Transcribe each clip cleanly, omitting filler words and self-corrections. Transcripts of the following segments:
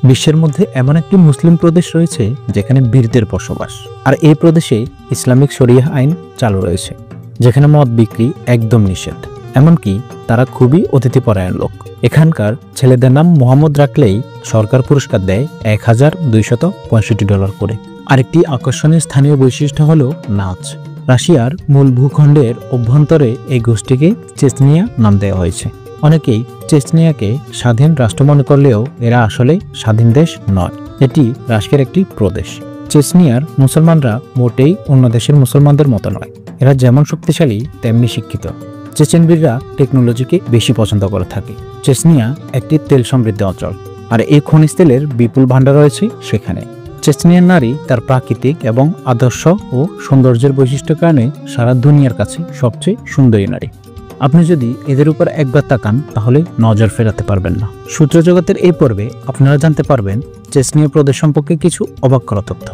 বিশ্বের মধ্যে এমন একটি মুসলিম প্রদেশ রয়েছে যেখানে বীরদের বসবাস, আর এই প্রদেশে ইসলামিক শরিয়াহ আইন চালু রয়েছে, যেখানে মদ বিক্রি একদম নিষেধ। এমনকি তারা খুবই অতিথিপরায়ণ লোক। এখানকার ছেলেদের নাম মোহাম্মদ রাখলেই সরকার পুরস্কার দেয় $1265 করে। আরেকটি আকর্ষণীয় স্থানীয় বৈশিষ্ট্য হল নাচ। রাশিয়ার মূল ভূখণ্ডের অভ্যন্তরে এই গোষ্ঠীকে চেচনিয়া নাম দেওয়া হয়েছে। অনেকেই চেচনিয়াকে স্বাধীন রাষ্ট্র মনে করলেও এরা আসলে স্বাধীন দেশ নয়, এটি রাশিয়ার একটি প্রদেশ। চেচনিয়ার মুসলমানরা মোটেই অন্য দেশের মুসলমানদের মতো নয়। এরা যেমন শক্তিশালী তেমনি শিক্ষিত। চেচেনবীররা টেকনোলজিকে বেশি পছন্দ করে থাকে। চেচনিয়া একটি তেল সমৃদ্ধ অঞ্চল, আর এই খনিজ তেলের বিপুল ভাণ্ডার রয়েছে সেখানে। চেচনিয়ার নারী তার প্রাকৃতিক এবং আদর্শ ও সৌন্দর্যের বৈশিষ্ট্যের কারণে সারা দুনিয়ার কাছে সবচেয়ে সুন্দরী নারী। আপনি যদি এদের উপর একবার তাকান তাহলে নজর ফেরাতে পারবেন না। সূত্র জগতের এই পর্বে আপনারা জানতে পারবেন চেচনিয়া প্রদেশ সম্পর্কে কিছু অবাক করা তথ্য।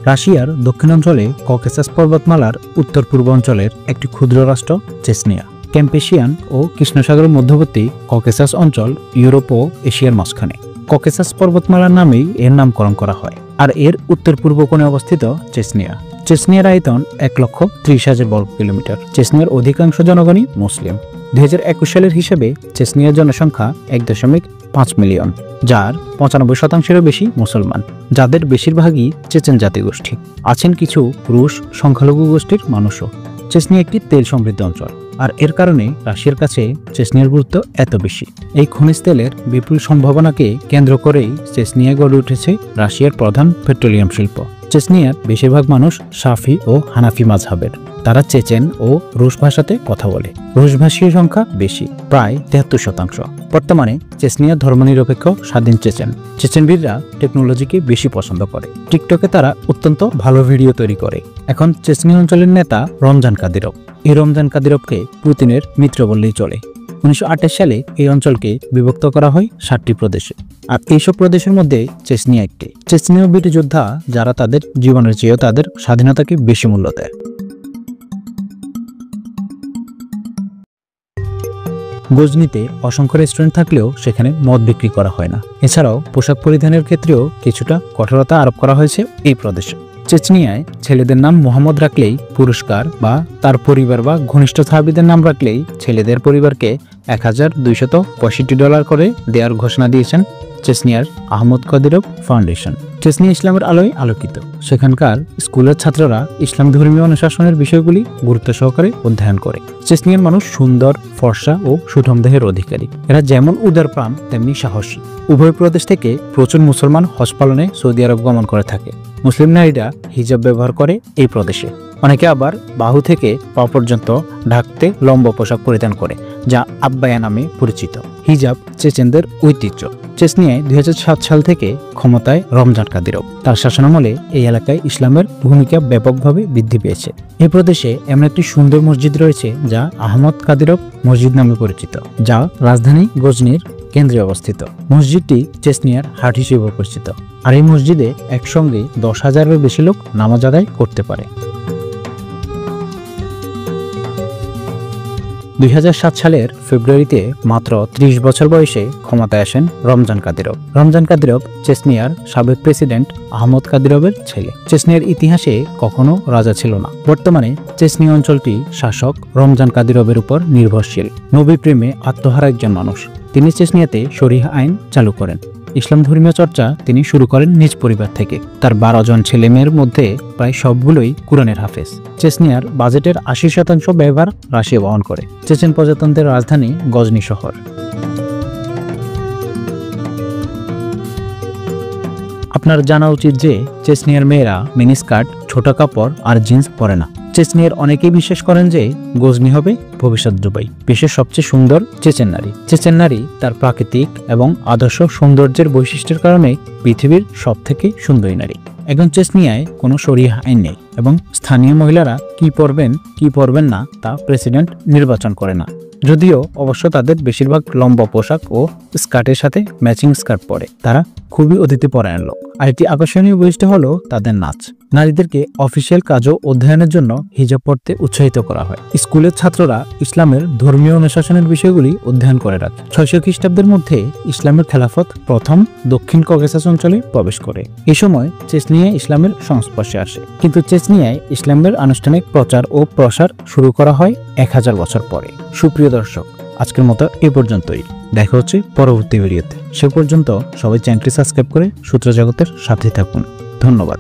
রাশিয়ার দক্ষিণাঞ্চলে ককেসাস পর্বতমালার উত্তর পূর্ব অঞ্চলের একটি ক্ষুদ্র রাষ্ট্র চেচনিয়া। ক্যাম্পেশিয়ান ও কৃষ্ণসাগরের মধ্যবর্তী ককেসাস অঞ্চল ইউরোপ ও এশিয়ার মাঝখানে। ককেসাস পর্বতমালার নামেই এর নামকরণ করা হয়, আর এর উত্তর পূর্ব কোণে অবস্থিত চেচনিয়া। চেচনিয়ার আয়তন 1,30,000 বর্গ কিলোমিটার। চেচনিয়ার অধিকাংশ জনগণই মুসলিম। 2021 সালের হিসেবে চেচনিয়ার জনসংখ্যা 1.5 মিলিয়ন, যার 95%-এরও বেশি মুসলমান, যাদের বেশিরভাগই চেচেন জাতিগোষ্ঠী। আছেন কিছু রুশ সংখ্যালঘু গোষ্ঠীর মানুষও। চেচনিয়া একটি তেল সমৃদ্ধ অঞ্চল, আর এর কারণে রাশিয়ার কাছে চেচনিয়ার গুরুত্ব এত বেশি। এই খনিজ তেলের বিপুল সম্ভাবনাকে কেন্দ্র করেই চেচনিয়া গড়ে উঠেছে রাশিয়ার প্রধান পেট্রোলিয়াম শিল্প। চেচনিয়ার বেশিরভাগ মানুষ সাফি ও হানাফি মাযহাবের। তারা চেচেন ও রুশ ভাষাতে কথা বলে। রুশভাষীর সংখ্যা বেশি, প্রায় 73%। বর্তমানে চেচনিয়ার ধর্মনিরপেক্ষ স্বাধীন চেচেনবীররা টেকনোলজিকে বেশি পছন্দ করে। টিকটকে তারা অত্যন্ত ভালো ভিডিও তৈরি করে। এখন চেচনিয়া অঞ্চলের নেতা রমজান কাদিরভ। এই রমজান কাদিরভকে পুতিনের মিত্র বললেই চলে। 1928 সালে এই অঞ্চলকে বিভক্ত করা হয় 7টি প্রদেশে, আর এইসব প্রদেশের মধ্যে চেচনিয়া একটি। চেচনীয় বীর যোদ্ধা যারা তাদের জীবনের চেয়েও তাদের স্বাধীনতাকে বেশি মূল্য দেয়। গজনিতে অসংখ্য রেস্টুরেন্ট থাকলেও সেখানে মদ বিক্রি করা হয় না। এছাড়াও পোশাক পরিধানের ক্ষেত্রেও কিছুটা কঠোরতা আরোপ করা হয়েছে এই প্রদেশে। চেচনিয়ায় ছেলেদের নাম মোহাম্মদ রাখলেই পুরস্কার, বা তার পরিবার বা ঘনিষ্ঠ সাহাবীদের নাম রাখলেই ছেলেদের পরিবারকে $1,265 করে দেওয়ার ঘোষণা দিয়েছেন চেচনিয়ার আহমদ কাদিরভ ফাউন্ডেশন। চেচনিয়া ইসলামের আলোয় আলোকিত। সেখানকার স্কুলের ছাত্ররা ইসলাম ধর্মীয় অনুশাসনের বিষয়গুলি গুরুত্ব সহকারে অধ্যয়ন করে। চেচনিয়ার মানুষ সুন্দর, ফর্সা ও সুঠম দেহের অধিকারী। এরা যেমন উদারপ্রাণ তেমনি সাহসী। উভয় প্রদেশ থেকে প্রচুর মুসলমান হজ পালনে সৌদি আরব গমন করে থাকে। মুসলিম নারীরা হিজাব ব্যবহার করে এই প্রদেশে। অনেকে আবার বাহু থেকে পা পর্যন্ত ঢাকতে লম্বা পোশাক পরিধান করে, যা আব্বায়া নামে পরিচিত। হিজাব চেচেনদের ঐতিহ্য। চেচনিয়ায় 2007 সাল থেকে ক্ষমতায় রমজান কাদিরভ। তার শাসনামলে এই এলাকায় ইসলামের ভূমিকা ব্যাপকভাবে বৃদ্ধি পেয়েছে। এই প্রদেশে এমন একটি সুন্দর মসজিদ রয়েছে যা আহমদ কাদিরভ মসজিদ নামে পরিচিত, যা রাজধানী গজনির কেন্দ্রে অবস্থিত। মসজিদটি চেচনিয়ার হাট হিসেবে পরিচিত, আর এই মসজিদে একসঙ্গে 10,000-এর বেশি লোক নামাজ আদায় করতে পারে। 2007 সালের ফেব্রুয়ারিতে মাত্র 30 বছর বয়সে ক্ষমতায় আসেন রমজান কাদিরভ। রমজান কাদিরভ চেচনিয়ার সাবেক প্রেসিডেন্ট আহমদ কাদিরভের ছেলে। চেচনিয়ার ইতিহাসে কখনো রাজা ছিল না। বর্তমানে চেচনিয়া অঞ্চলটি শাসক রমজান কাদিরভের উপর নির্ভরশীল। নবী প্রেমে আত্মহারা একজন মানুষ। তিনি চেচনিয়াতে শরিয়াহ আইন চালু করেন। ইসলাম ধর্মীয় চর্চা তিনি শুরু করেন নিজ পরিবার থেকে। তার 12 জন ছেলে মেয়ের মধ্যে প্রায় সবগুলোই কুরআনের হাফেজ। চেচনিয়ার বাজেটের 80% ব্যয়ভার রাশিয়া বহন করে। চেচেন প্রজাতন্ত্রের রাজধানী গজনি শহর। আপনার জানা উচিত যে চেচনিয়ার মেয়েরা মিনিস্কার্ট, ছোট কাপড় আর জিন্স পরে না। চেচনিয়ার অনেকেই বিশ্বাস করেন যে গজনি হবে ভবিষ্যৎ দুবাই। বিশ্বের সবচেয়ে সুন্দর চেচেন নারী। চেচেন নারী তার প্রাকৃতিক এবং আদর্শ সৌন্দর্যের বৈশিষ্ট্যের কারণে পৃথিবীর সবথেকে সুন্দরী নারী। এখন চেচনিয়ায় কোনো শরিয়াহ আইন নেই, এবং স্থানীয় মহিলারা কি পরবেন কি পরবেন না তা প্রেসিডেন্ট নির্বাচন করে না। যদিও অবশ্য তাদের বেশিরভাগ লম্বা পোশাক ও স্কার্টের সাথে ম্যাচিং স্কার্ট পরে। তারা খুবই অতিথিপরায়ণ লোক। আরেকটি আকর্ষণীয় বৈশিষ্ট্য হলো তাদের নাচ। নারীদেরকে অফিসিয়াল কাজ ও অধ্যয়নের জন্য হিজাব পরতে উৎসাহিত করা হয়। স্কুলের ছাত্ররা ইসলামের ধর্মীয় অনুশাসনের বিষয়গুলি অধ্যয়ন করে রাখে। 600 খ্রিস্টাব্দের মধ্যে ইসলামের খেলাফত প্রথম দক্ষিণ ককেসাস অঞ্চলে প্রবেশ করে। এই সময় চেচনিয়া ইসলামের সংস্পর্শে আসে, কিন্তু চেচনিয়ায় ইসলামের আনুষ্ঠানিক প্রচার ও প্রসার শুরু করা হয় 1000 বছর পরে। সুপ্রিয় দর্শক, আজকের মতো এ পর্যন্তই। দেখা হচ্ছে পরবর্তী ভিডিওতে। সে পর্যন্ত সবাই চ্যানেলটি সাবস্ক্রাইব করে সূত্র জগতের সাথে থাকুন। ধন্যবাদ।